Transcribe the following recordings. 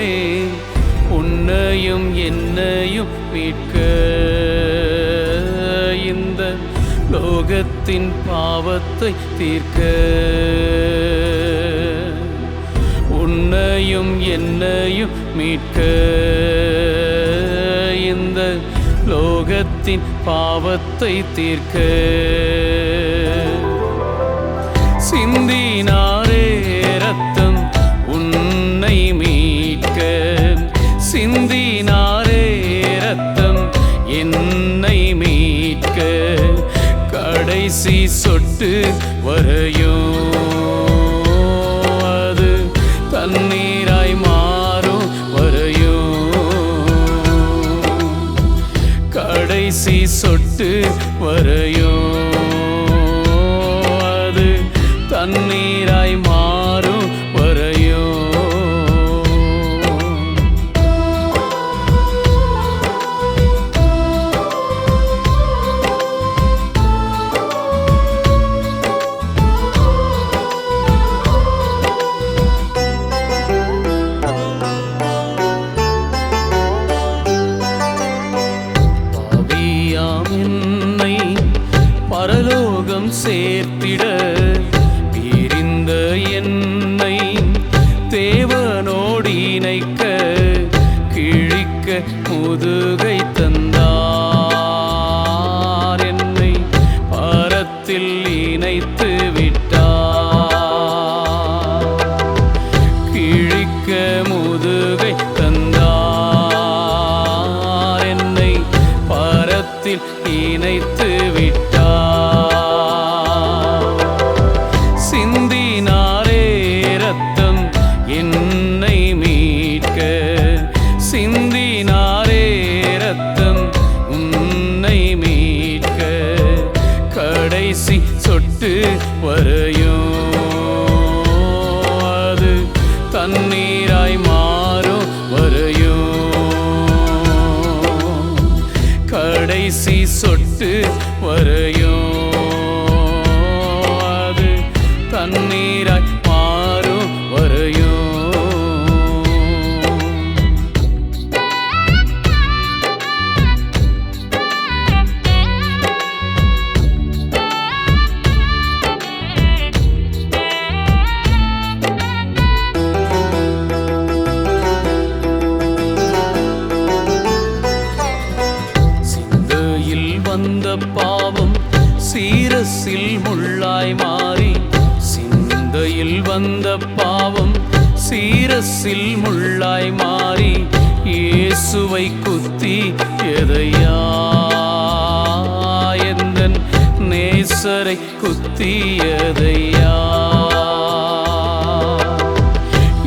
பாவமே உன்னையும் என்னையும் மீட்க இந்த லோகத்தின் பாவத்தை தீர்க்க உன்னையும் என்னையும் மீட்க இந்த லோகத்தின் பாவத்தை தீர்க்க சிந்தினாரே ரத்தம் உன்னை மீட்க சிந்தினாரே ரத்தம் என்னை மீட்க கடைசி சொட்டு வரையும் அது தண்ணீராய் மாறும் வரையும் கடைசி சொட்டு வரையும் அது தண்ணீராய் மாறும் வரையும் என்னை பரலோகம் சேர்த்திட பிரிந்த என்னை தேவனோடு இணைக்க கிழிக்க முதுகை தந்தார் என்னை பரத்தில் இணைத்து விட்டார் கிழிக்க முதுகை தந்தார் என்னை பரத்தில் இணைத்து விட்டார் சிந்தினாரே ரத்தம் என்னை மீட்க சிந்தினாரே ரத்தம் உன்னை மீட்க கடைசி சொட்டு வரையும் அது தண்ணீராய் மாறும் வரையும் கடைசி சொட்டு வரையும் அது தண்ணீராய் மாறும் வரையும் வந்த பாவம் சீரசில் முள்ளாய் மாறி சிந்தையில் வந்த பாவம் சீரசில் முள்ளாய் மாறி இயேசுவை குத்தி எதையா எந்தன் நேசரை குத்தி எதையா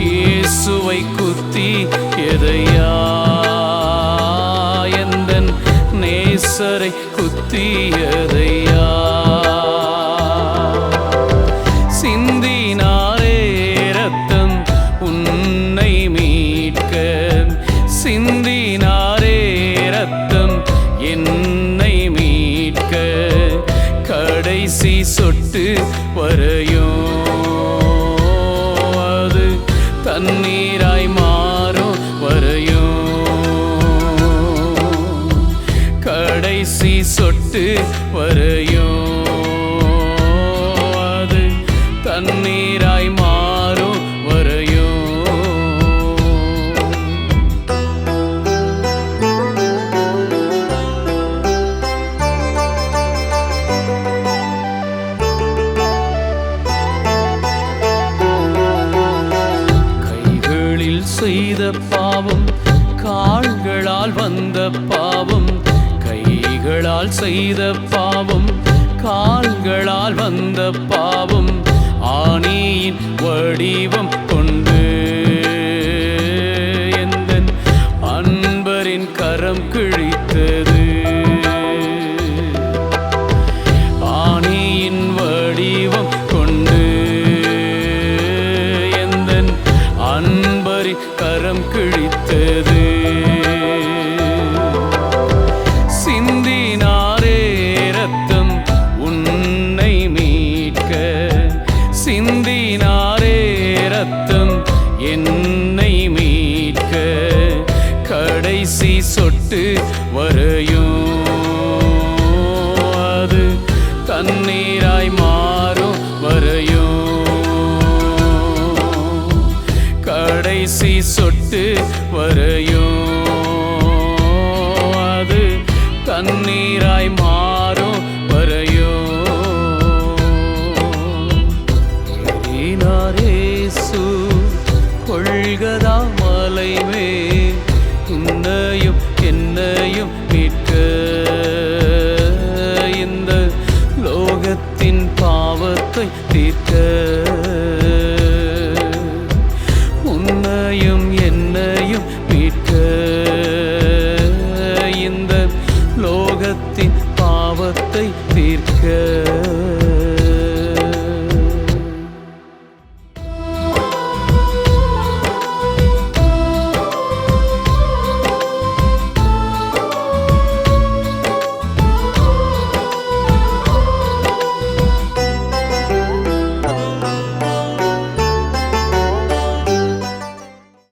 இயேசுவை குத்தி எதையா எந்தன் நேசரை குத்தியதையா சிந்தினாரே ரத்தம் உன்னை மீட்க சிந்தினாரே ரத்தம் என்னை மீட்க கடைசி சொட்டு வரையும் அது தண்ணீராய் மாறும் வரையும் கடைசி சொட்டு வரையும் அது தண்ணீராய் மாறும் வரையும் கைகளில் செய்த பாவம் கால்களால் வந்த பாவம் கைகளால் செய்த பாவம் கால்களால் வந்த பாவம் ஆணியின் வடிவம் கொண்டு எந்தன் அன்பரின் கரம் கிழித்தது ஆணியின் வடிவம் கொண்டு எந்தன் அன்பரின் கரம் கிழித்தது சிந்தினாரே ரத்தம் உன்னை மீட்க சிந்தினாரே ரத்தம் என்னை மீட்க சொட்டு வரையும் அது தண்ணீராய் மாறும் வரையும், கடைசி சொட்டு வரையும் அது தண்ணீராய் மாறும் வரையும். ஏறினாரேசு கொள்கதா மலைமே, உன்னையும் என்னையும் மீட்க, இந்த லோகத்தின் பாவத்தை தீர்க்க, உன்னையும் என்னையும் மீட்க, இந்த லோகத்தின் பாவத்தை தீர்க்க.